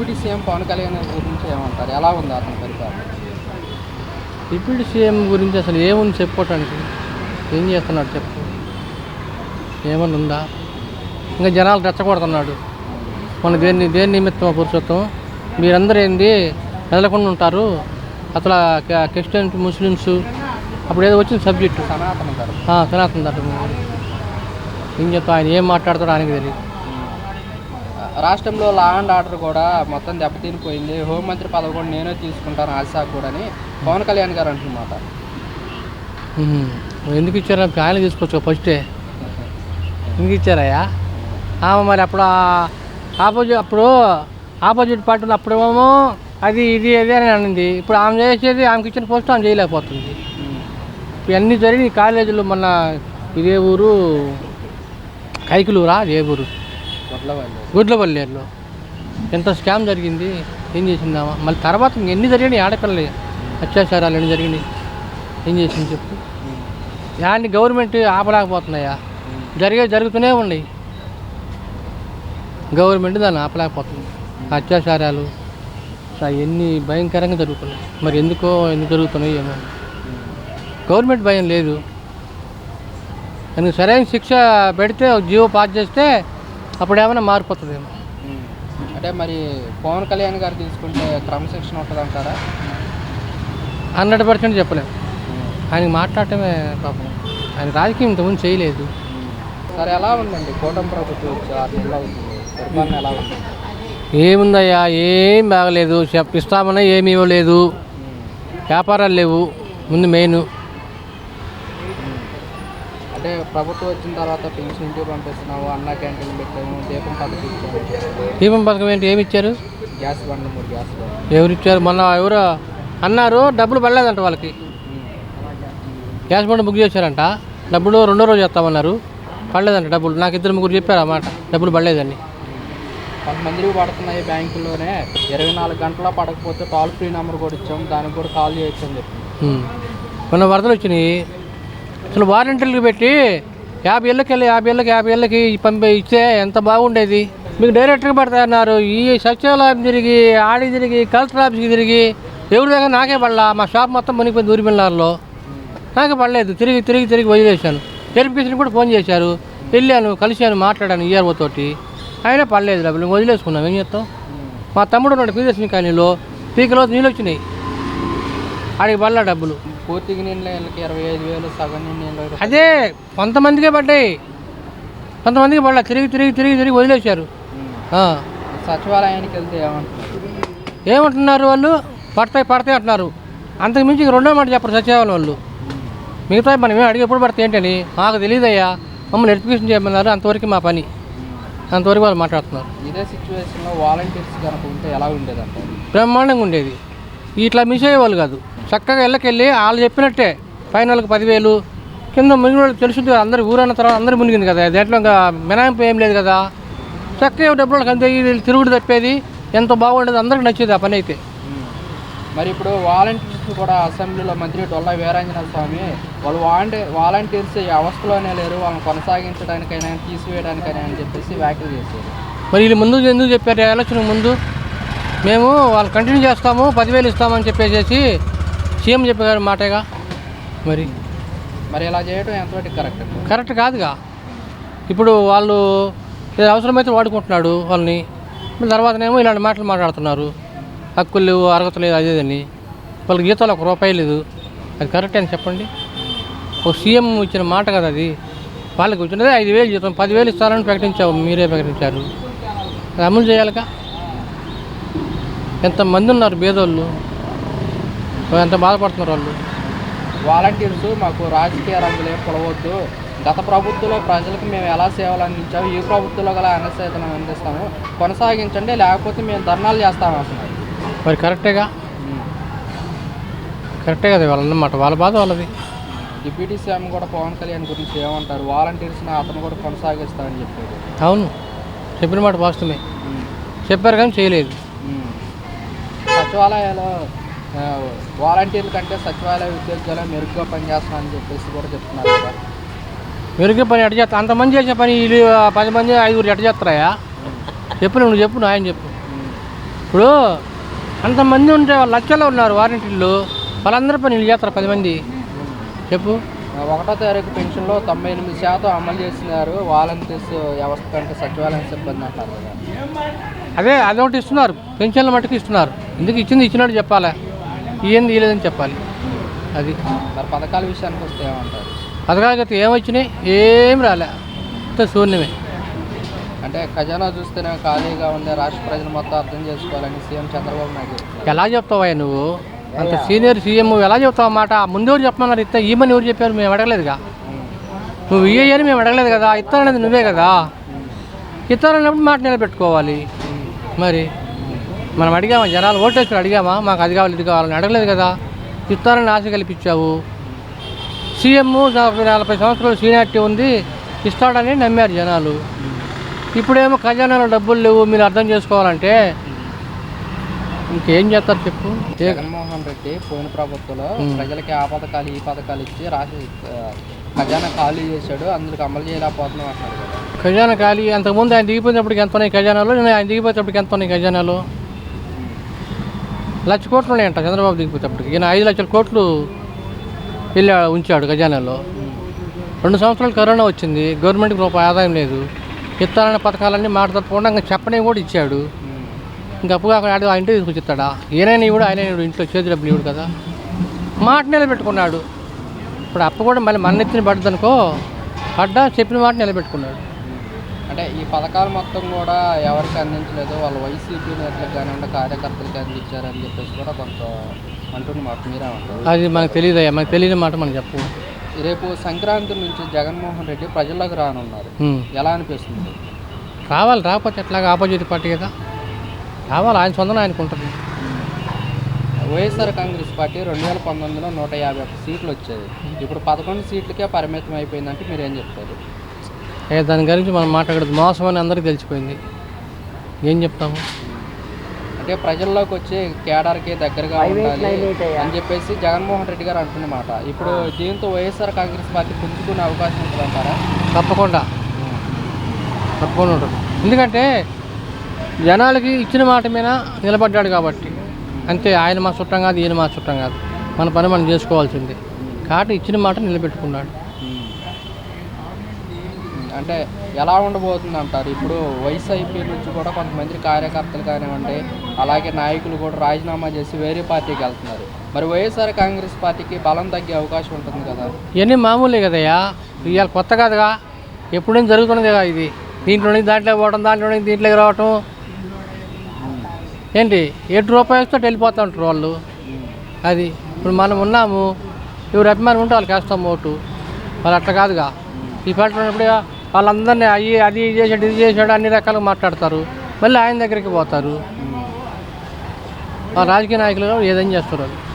Deputy CM Pawan Kalyan గురించి ఏమంటారు? ఎలా ఉంది అతని పరిపాలన? డిప్యూటీ సీఎం గురించి అసలు ఏముంది చెప్పుకోవటానికి? ఏం చేస్తున్నాడు చెప్పు? ఏమన్నా ఉందా? ఇంకా జనాలు రెచ్చగొడుతున్నాడు. మన దేని నిమిత్తం పురుషత్వం మీరందరూ ఏంది కదలకుండా ఉంటారు, అసలు క్రిస్టియన్స్ ముస్లిమ్స్ అప్పుడు ఏదో వచ్చింది సబ్జెక్టు సనాతన ధర్మం. సనాతన ధర్మం. ఏం చెప్తా, ఆయన ఏం మాట్లాడతాడో ఆయనకి తెలియదు. రాష్ట్రంలో లా అండ్ ఆర్డర్ కూడా మొత్తం దెబ్బతినిపోయింది, హోంమంత్రి పదవి కూడా నేనే తీసుకుంటాను ఆశా కూడా అని పవన్ కళ్యాణ్ గారు అంటున్నమాట. ఎందుకు ఇచ్చారా? ఆయన తీసుకోవచ్చు ఫస్టే. ఎందుకు ఇచ్చారయ్యా? మరి అప్పుడు ఆపోజిట్ పార్టీలు అప్పుడేమో అది ఇది అది అని అనింది. ఇప్పుడు ఆమె చేసేది, ఆమెకి ఇచ్చిన పోస్ట్ ఆమె చేయలేకపోతుంది. ఇవన్నీ జరిగి కాలేజీలు మొన్న ఇదే ఊరు కైకులూరా, ఏ ఊరు గుడ్లవల్లేరులో ఎంత స్కామ్ జరిగింది. ఏం చేసిందామా? మళ్ళీ తర్వాత ఎన్ని జరిగినాయి ఆడపిల్లలు అత్యాచారాలు ఎన్ని జరిగినాయి? ఏం చేసింది చెప్పు? దాన్ని గవర్నమెంట్ ఆపలేకపోతున్నాయా? జరుగుతూనే ఉన్నాయి. గవర్నమెంట్ దాన్ని ఆపలేకపోతుంది. అత్యాచారాలు ఎన్ని భయంకరంగా జరుగుతున్నాయి. మరి ఎందుకు జరుగుతున్నాయి ఏమో. గవర్నమెంట్ భయం లేదు. దానికి సరైన శిక్ష పెడితే జీవో పాస్ చేస్తే అప్పుడు ఏమైనా మారిపోతుందేమో. అంటే మరి పవన్ కళ్యాణ్ గారు తీసుకుంటే క్రమశిక్షణ ఉంటుంది అంటారా? 100% చెప్పలేము. ఆయనకి మాట్లాడటమే పాపం. ఆయన రాజకీయం ఇంతకుముందు చేయలేదు. సరే, ఎలా ఉందండి కూటమి ప్రభుత్వం వచ్చి 6 నెలలు అవుతుంది, పరిపాలన ఎలా ఉంది? ఏముందయ్యా, ఏం బాగలేదు. ఇస్తామన్నా ఏమి ఇవ్వలేదు. వ్యాపారాలు లేవు ముందు మెయిన్. అంటే ప్రభుత్వం వచ్చిన తర్వాత పెన్షన్ ఇంటికి పంపిస్తున్నాము, అన్న క్యాంటీన్ పెట్టాము, దీపం పథకం ఇచ్చాము. దీపం పథకం ఏంటి? ఏమి ఇచ్చారు? గ్యాస్ బండ్లు 3 గ్యాస్ బండ్లు. ఎవరు ఇచ్చారు? మొన్న ఎవరో అన్నారు డబ్బులు పడలేదంట వాళ్ళకి. గ్యాస్ బండ్ బుక్ చేశారంట, డబ్బులు 2వ రోజు చేస్తామన్నారు, పడలేదంట డబ్బులు. నాకు 2-3 చెప్పారు అన్నమాట, డబ్బులు పడలేదని. కొంతమందికి పడుతున్నాయి బ్యాంకుల్లోనే, 24 గంటల్లో పడకపోతే టోల్ ఫ్రీ నెంబర్ కూడా ఇచ్చాము, దానికి కూడా కాల్ చేయొచ్చు అని చెప్పి. మొన్న వరదలు వచ్చినాయి, అసలు వారంటీలు పెట్టి 50 ఏళ్ళకి ఇస్తే ఎంత బాగుండేది. మీకు డైరెక్ట్గా పడతాయన్నారు. ఈ సచివాలయం తిరిగి తిరిగి కలెక్టర్ ఆఫీస్కి తిరిగి ఎవరి దగ్గర నాకే పడలా. మా షాప్ మొత్తం మునిగిపోయింది దూరిమిల్లార్లో, నాకే పడలేదు. తిరిగి వదిలేశాను. వెరిఫికేషన్ కూడా ఫోన్ చేశారు, వెళ్ళాను, కలిశాను, మాట్లాడాను ఈఆర్ఓ తోటి, అయినా పడలేదు డబ్బులు. వదిలేసుకున్నాం. ఏం చేస్తాం? మా తమ్ముడు ఉన్నాడు పీదర్శిని కాలనీలో, పీకలో నీళ్ళు వచ్చినాయి, ఆడికి పడలా డబ్బులు. పూర్తిగా నీళ్ళకి 25,000, సగం నీళ్ళు. అదే కొంతమందికే పడ్డాయి, కొంతమందికి పడలా. తిరిగి వదిలేశారు. సచివాలయానికి వెళ్తే ఏమంటున్నారు వాళ్ళు? పడతాయి అంటున్నారు. అంతకుమించి 2వ మాట చెప్పరు సచివాలయం వాళ్ళు. మిగతా మనం ఏం అడిగి ఎప్పుడు పడతాయి ఏంటని మాకు తెలియదయ్యా, మమ్మల్ని వెరిఫికేషన్ చేయమన్నారు, అంతవరకు మా పని, అంతవరకు వాళ్ళు మాట్లాడుతున్నారు. ఇదే సిచ్యువేషన్లో వాలంటీర్స్ కనుక ఉంటే ఎలా ఉండేదంట? బ్రహ్మాండంగా ఉండేది. ఇట్లా మిస్ అయ్యేవాళ్ళు కాదు. చక్కగా ఇళ్ళకెళ్ళి వాళ్ళు చెప్పినట్టే ఫైనల్కి 10,000 కింద మునిగిన వాళ్ళు తెలుసుంది. అందరు ఊరన్న తర్వాత అందరూ మునిగింది కదా, దేంట్లో ఇంకా మినాయింపు ఏం లేదు కదా. చక్కగా డబ్బులు అంతే తిరుగుడు తప్పేది, ఎంతో బాగుండేది, అందరికి నచ్చేది ఆ పని అయితే. మరి ఇప్పుడు వాలంటీర్స్ కూడా అసెంబ్లీలో మంత్రి డొల్లా వీరాంజనేయ స్వామి వాళ్ళు వాలంటీర్స్ ఈ అవస్థలోనే లేరు, వాళ్ళని కొనసాగించడానికైనా తీసివేయడానికైనా అని చెప్పేసి వ్యాఖ్యలు చేశారు. మరి వీళ్ళు ముందు ఎందుకు చెప్పారు? ఎలక్షన్ ముందు మేము వాళ్ళు కంటిన్యూ చేస్తాము, 10,000 ఇస్తామని చెప్పేసి సీఎం చెప్పారు మాటగా. మరి ఇలా చేయడం ఎంతవరకు కరెక్ట్ కాదుగా. ఇప్పుడు వాళ్ళు అవసరమైతే వాడుకుంటున్నాడు వాళ్ళని, తర్వాతనేమో ఇలాంటి మాటలు మాట్లాడుతున్నారు. హక్కులు లేవు, అర్హత లేదు, అదేదని. వాళ్ళకి జీతాలు ₹1 లేదు. అది కరెక్ట్ అని చెప్పండి? ఒక సీఎం ఇచ్చిన మాట కదా అది. వాళ్ళకి వచ్చినదే 5,000 జీతం, 10,000 ఇస్తారని ప్రకటించావు, మీరే ప్రకటించారు. అది అమలు చేయాలిగా. ఎంతమంది ఉన్నారు పేదోళ్ళు, ఎంత బాధపడుతున్నారు వాళ్ళు. వాలంటీర్స్ మాకు రాజకీయ రంగులేం పొలవద్దు, గత ప్రభుత్వంలో ప్రజలకు మేము ఎలా సేవలు అందించాము, ఈ ప్రభుత్వంలో గల సేవలను అందిస్తాము, కొనసాగించండి, లేకపోతే మేము ధర్నాలు చేస్తాము అంటున్నారు. మరి కరెక్టే కదా వాళ్ళన్నమాట, వాళ్ళ బాధ వాళ్ళది. డిప్యూటీ సీఎం కూడా పవన్ కళ్యాణ్ గురించి ఏమంటారు? వాలంటీర్స్ని అతను కూడా కొనసాగిస్తారని చెప్పారు. అవును, చెప్పిన మాట వాస్తవమే. చెప్పారు కానీ చేయలేదు. సచివాలయాలు వాలంటీర్ల కంటే సచివాలయ ఉద్యోగాలు మెరుగ్గా పనిచేస్తున్నారని చెప్పేసి కూడా చెప్తున్నారు కదా. మెరుగ్గా పని ఎట్ట చేస్తా? అంతమంది చేసే పని 10 మంది 5 ఎట్ట చేస్తారా? చెప్పు, నువ్వు చెప్పు, ఆయన చెప్పు. ఇప్పుడు అంతమంది ఉంటే వాళ్ళు లక్షల్లో ఉన్నారు వారంటీలు, వాళ్ళందరూ పని చేస్తారు 10 మంది చెప్పు. 1వ తారీఖు పెన్షన్లో 98% అమలు చేస్తున్నారు వాలంటీర్స్ వ్యవస్థ కంటే సచివాలయం సిబ్బంది అంటారు కదా. అదొకటి ఇస్తున్నారు, పెన్షన్ల మట్టుకు ఇస్తున్నారు. ఎందుకు ఇచ్చినట్టు చెప్పాలా, ఏంది ఇవ్వలేదని చెప్పాలి. అది మరి పథకాల విషయానికి వస్తే ఏమంటారు? పథకాలకి ఏమొచ్చినాయి, ఏం రాలే, శూన్యమే. అంటే ఖజానా చూస్తేనే ఖాళీగా ఉండే రాష్ట్ర ప్రజలు మొత్తం అర్థం చేసుకోవాలని సీఎం చంద్రబాబు నాయుడు చెప్తున్నారు. ఎలా చెప్తావా నువ్వు, అంత సీనియర్ సీఎం ఎలా చెప్తావు అన్నమాట? ముందెవరు చెప్పమన్నారు ఇస్తా ఇవ్వమని ఎవరు చెప్పారు? మేము అడగలేదుగా. నువ్వు ఇయ్యని మేము అడగలేదు కదా, ఇస్తాననేది నువ్వే కదా. ఇస్తానన్నప్పుడు మాట నిలబెట్టుకోవాలి. మరి మనం అడిగామా? జనాలు ఓటేసుకుని అడిగామా మాకు అది కావాలి ఇది కావాలని? అడగలేదు కదా. ఇస్తానని ఆశ కల్పించావు. సీఎం 40 సంవత్సరాలు సీనియారిటీ ఉంది, ఇస్తాడని నమ్మారు జనాలు. ఇప్పుడేమో ఖజానాలో డబ్బులు లేవు, మీరు అర్థం చేసుకోవాలంటే ఇంకేం చేస్తారు చెప్పు. జగన్మోహన్ రెడ్డి పోయిన ప్రభుత్వంలో ప్రజలకి ఆ పథకాలు ఈ పథకాలు ఇచ్చి ఖజానా ఖాళీ చేశాడు, అందుకు అమలు చేయలేకపోతున్నాం అంటున్నారు కదా. ఖజానా ఖాళీ అంతకుముందు ఆయన దిగిపోయినప్పటికి ఎంత ఉన్నాయి ఖజానాలో, నేను ఆయన దిగిపోయేటప్పటికి ఎంత ఉన్నాయి ఖజానాలో? 1,00,000 కోట్లు ఉన్నాయంట చంద్రబాబు దిగిపోయేటప్పటికి. ఈయన 5 లక్షల కోట్లు ఉంచాడు ఖజానాలో. 2 సంవత్సరాలు కరోనా వచ్చింది, గవర్నమెంట్కి రూపాయి ఆదాయం లేదు. ఇస్తానన్న పథకాలన్నీ మాట తప్పకుండా ఇంకా చెప్పనేవి కూడా ఇచ్చాడు. ఇంకా అప్పుగా అక్కడ ఆ ఇంటికి తీసుకొచ్చిస్తాడా? ఏనైనా ఇవ్వడు, ఆయన ఇంట్లో చేతి డబ్బులు ఇవ్వడు కదా. మాట నిలబెట్టుకున్నాడు. ఇప్పుడు అప్పు కూడా మళ్ళీ మన ఎత్తిన పడ్డది అనుకో, చెప్పిన మాట నిలబెట్టుకున్నాడు. అంటే ఈ పథకాలు మొత్తం కూడా ఎవరికి అందించలేదు, వాళ్ళు వైసీపీ నేతలకు కానివ్వండి కార్యకర్తలకి అందించారని చెప్పేసి కూడా కొంత అంటున్న మాట మీరేమంటారు? అది మనకు తెలియదయ్యా, మనకు తెలియని మాట మనం చెప్పు. రేపు సంక్రాంతి నుంచి జగన్మోహన్ రెడ్డి ప్రజల్లోకి రానున్నారు, ఎలా అనిపిస్తుంది? రావాలి, రాకపోతే ఎట్లాగా ఆపోజిట్ పార్టీ కదా, రావాలి. ఆయన సొంతం ఆయనకు ఉంటుంది. వైఎస్ఆర్ కాంగ్రెస్ పార్టీ 2019లో 151 సీట్లు వచ్చాయి, ఇప్పుడు 11 సీట్లకే పరిమితం అయిపోయిందంటే మీరు ఏం చెప్తారు? దాని గురించి మనం మాట్లాడదు, మోసం అని అందరికీ తెలిసిపోయింది, ఏం చెప్తాము. అంటే ప్రజల్లోకి వచ్చి కేడర్కి దగ్గరగా ఉండాలి అని చెప్పేసి జగన్మోహన్ రెడ్డి గారు అంటున్నమాట. ఇప్పుడు దీంతో వైఎస్ఆర్ కాంగ్రెస్ పార్టీ పుంజుకునే అవకాశం ఉంటుందంటారా? తప్పకుండా ఉంటుంది. ఎందుకంటే జనాలకి ఇచ్చిన మాట మీద నిలబడ్డాడు కాబట్టి. అంతే, ఆయన మా చుట్టం కాదు, ఈయన మా చుట్టం కాదు, మన పని మనం చేసుకోవాల్సింది కాబట్టి ఇచ్చిన మాట నిలబెట్టుకున్నాడు. అంటే ఎలా ఉండబోతుంది అంటారు? ఇప్పుడు వైసీపీ నుంచి కూడా కొంతమంది కార్యకర్తలు కానివ్వండి అలాగే నాయకులు కూడా రాజీనామా చేసి వేరే పార్టీకి వెళ్తున్నారు. మరి వైఎస్ఆర్ కాంగ్రెస్ పార్టీకి బలం తగ్గే అవకాశం ఉంటుంది కదా. ఇవన్నీ మామూలే కదయ్యా, ఇవాళ కొత్త కాదుగా, ఎప్పుడైనా జరుగుతుంది కదా. ఇది దీంట్లో నుంచి దాంట్లో పోవడం, దాంట్లో నుంచి దీంట్లోకి రావటం ఏంటి, ₹7 వెళ్ళిపోతూ ఉంటారు వాళ్ళు. అది ఇప్పుడు మనం ఉన్నాము, ఎవరు అభిమానం ఉంటే వాళ్ళకి వేస్తాం ఓటు. వాళ్ళు అట్లా కాదుగా. ఈ పార్టీ ఉన్నప్పుడు వాళ్ళందరినీ అది చేసాడు ఇది చేసాడు అన్ని రకాలుగా మాట్లాడతారు, మళ్ళీ ఆయన దగ్గరికి పోతారు. రాజకీయ నాయకులు ఏదైనా చేస్తారు.